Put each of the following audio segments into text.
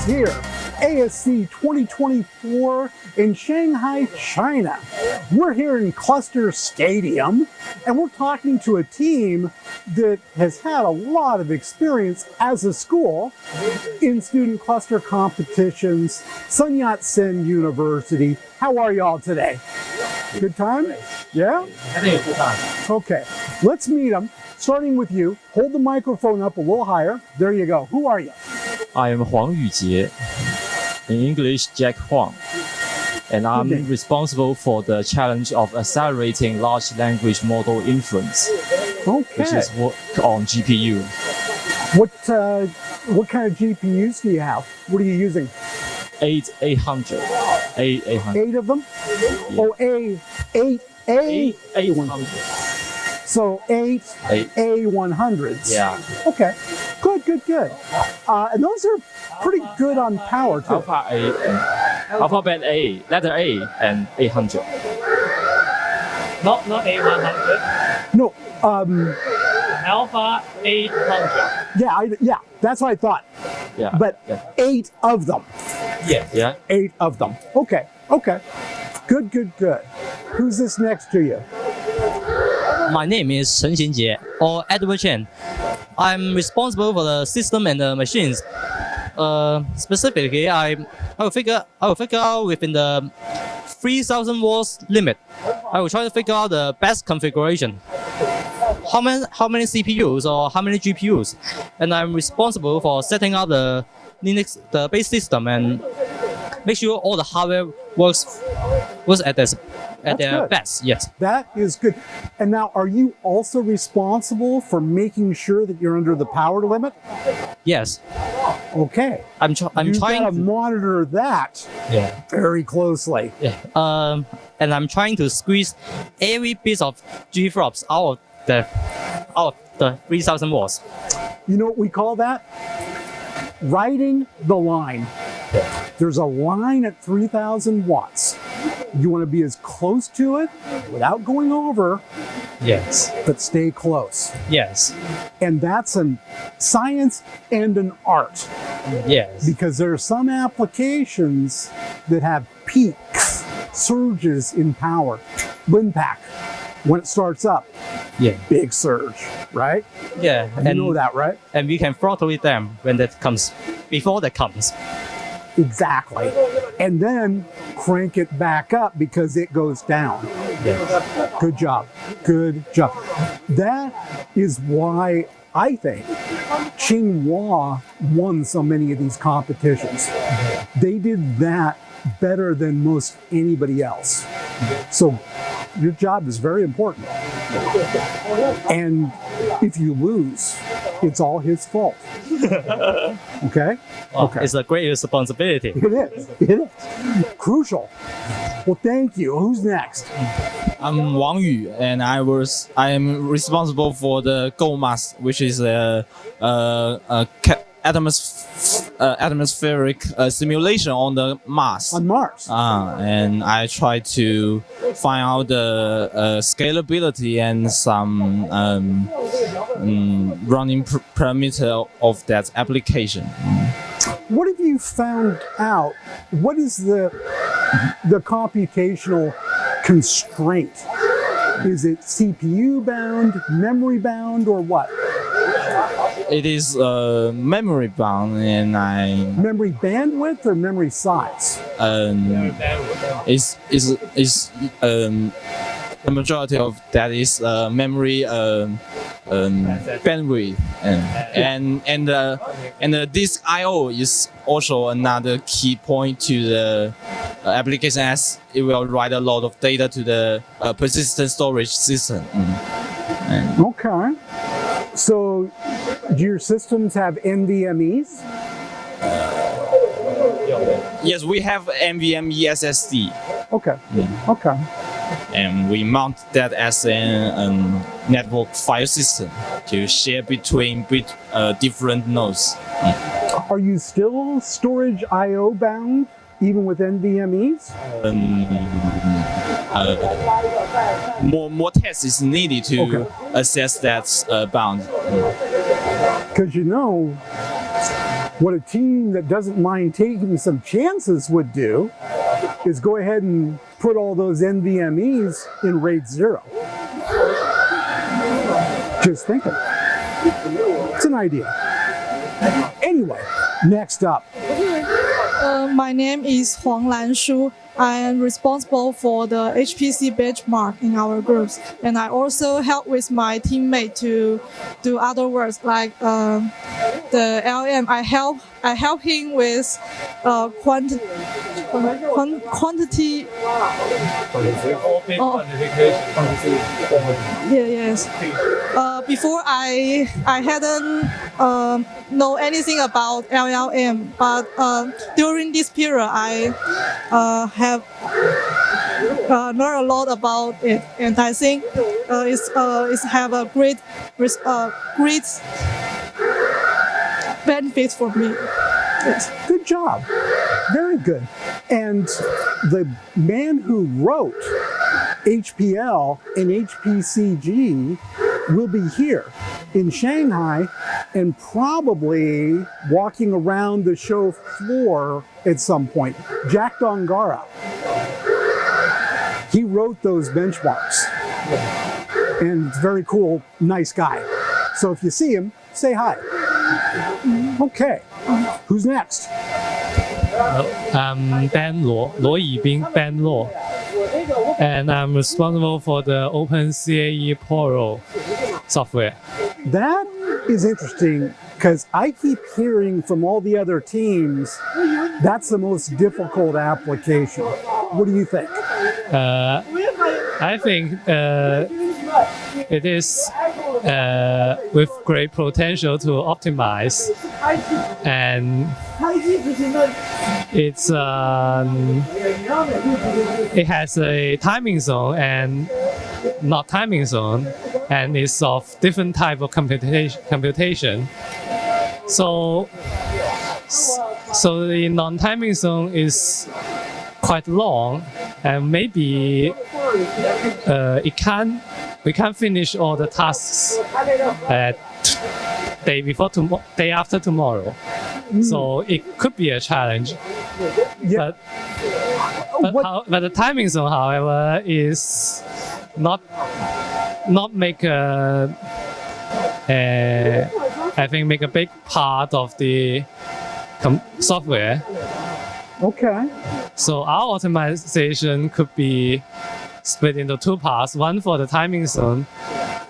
here, ASC 2024 in Shanghai, China. We're here in Cluster Stadium, and we're talking to a team that has had a lot of experience as a school in student cluster competitions, Sun Yat-sen University. How are y'all today? Good time? Yeah? Having a good time. Okay, let's meet them. Starting with you, hold the microphone up a little higher. There you go. Who are you? I am Huang Yujie, in English Jack Huang, and I'm responsible for the challenge of accelerating large language model inference, which is work on GPU. What kind of GPUs do you have? What are you using? 800. 8 of them? Yeah. Oh, A100. So 8 A100s. Yeah. Okay. Good. And those are pretty good on power too. Alphabet A, letter A, and 800. Not A100. No. Alpha 800. Yeah. That's what I thought. Yeah. But 8 of them. Yes. Yeah. 8 of them. Okay. Good. Who's this next to you? My name is Chen Xinjie, or Edward Chen. I'm responsible for the system and the machines. Specifically, I will figure out within the 3,000 watts limit. I will try to figure out the best configuration. How many CPUs or how many GPUs, and I'm responsible for setting up the Linux, the base system, and make sure all the hardware works at their best. Yes. That is good. And now, are you also responsible for making sure that you're under the power limit? Yes. Okay. I'm trying to monitor that very closely. Yeah. And I'm trying to squeeze every piece of GFLOPS out of the 3,000 watts. You know what we call that? Riding the line. There's a line at 3,000 watts. You want to be as close to it without going over. Yes. But stay close. Yes. And that's a science and an art. Yes. Because there are some applications that have peaks, surges in power. Impact. When it starts up, big surge, right? Yeah. You know that, right? And we can throttle it down when that comes, before that comes. Exactly. And then crank it back up because it goes down. Yes. Good job. That is why I think Tsinghua won so many of these competitions. They did that better than most anybody else. So your job is very important. And if you lose, it's all his fault. Okay? It's a great responsibility. It is. Crucial. Well, thank you. Who's next? I'm Wang Yu, and I am responsible for the GoMars, which is a atmospheric simulation on the Mars. On Mars. And I try to find out the scalability and some running parameter of that application. What have you found out? What is the computational constraint? Is it CPU bound, memory bound, or what? It is memory bound, and memory bandwidth or memory size? The majority of that is memory bandwidth, and the disk I/O is also another key point to the application, as it will write a lot of data to the persistent storage system. Okay. So, do your systems have NVMEs? Yes, we have NVMe SSD. Okay. And we mount that as a network file system to share between different nodes. Are you still storage I/O bound, even with NVMEs? More tests is needed to assess that bound. Because What a team that doesn't mind taking some chances would do is go ahead and put all those NVMEs in RAID 0. Just thinking. It's an idea. Anyway, next up. My name is Huang Lanshu. I am responsible for the HPC benchmark in our groups, and I also help with my teammate to do other works like the LM. I help him with quantity. Yes. Before I hadn't know anything about LLM, but during this period I have learned a lot about it, and I think it's have a great benefit for me. Yes. Good job. Very good. And the man who wrote HPL and HPCG will be here in Shanghai and probably walking around the show floor at some point. Jack Dongara. He wrote those benchmarks. And very cool, nice guy. So if you see him, say hi. Okay, who's next? I'm Ben Luo Yibing, Ben Luo, and I'm responsible for the OpenCAE Portal software. That is interesting because I keep hearing from all the other teams that's the most difficult application. What do you think? I think it is with great potential to optimize, and it has a timing zone and not timing zone, and it's of different type of computation. So the non-timing zone is quite long, and maybe we can't finish all the tasks day after tomorrow. So it could be a challenge. Yeah. But the timing zone, however, is not make I think make a big part of the software. Okay. So our optimization could be split into two parts. One for the timing zone,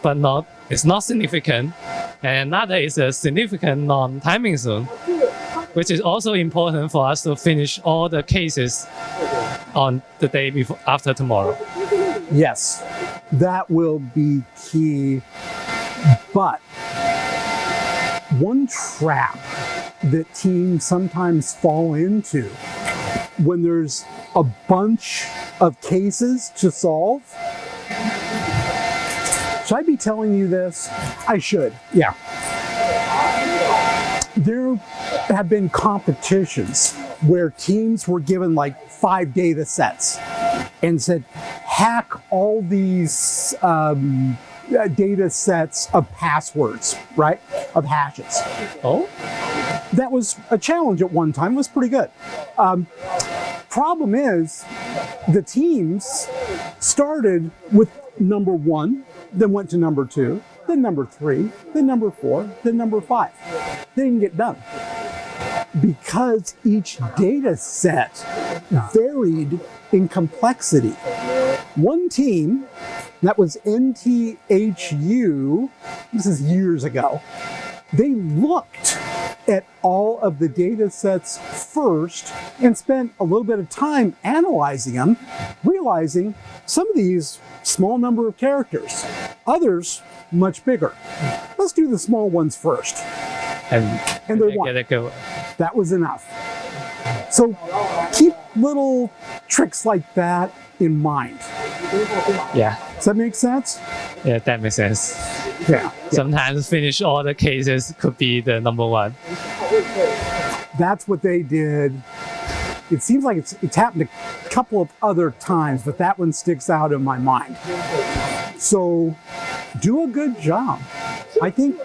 but it's not significant. And another is a significant non-timing zone, which is also important for us to finish all the cases on the day after tomorrow. Yes, that will be key. But one trap that teams sometimes fall into when there's a bunch of cases to solve. Should I be telling you this? I should, yeah. There have been competitions where teams were given like 5 data sets and said, hack all these data sets of passwords, right? Of hashes. Oh? That was a challenge at one time. It was pretty good. Problem is, the teams started with number 1, then went to number 2, then number 3, then number 4, then number 5. They didn't get done because each data set varied in complexity. One team, that was NTHU, this is years ago, they looked at all of the data sets first and spent a little bit of time analyzing them, realizing some of these small number of characters, others much bigger. Let's do the small ones first. And they won. That was enough. So keep little tricks like that in mind. Yeah. Does that make sense? Yeah, that makes sense. Yeah. Sometimes finish all the cases could be the number 1. That's what they did. It seems like it's happened a couple of other times, but that one sticks out in my mind. So do a good job. I think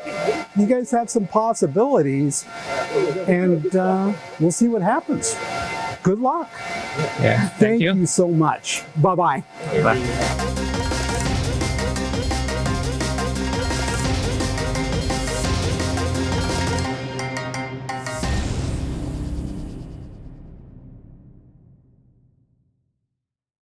you guys have some possibilities, and we'll see what happens. Good luck. Yeah, Thank you so much. Bye-bye. Bye.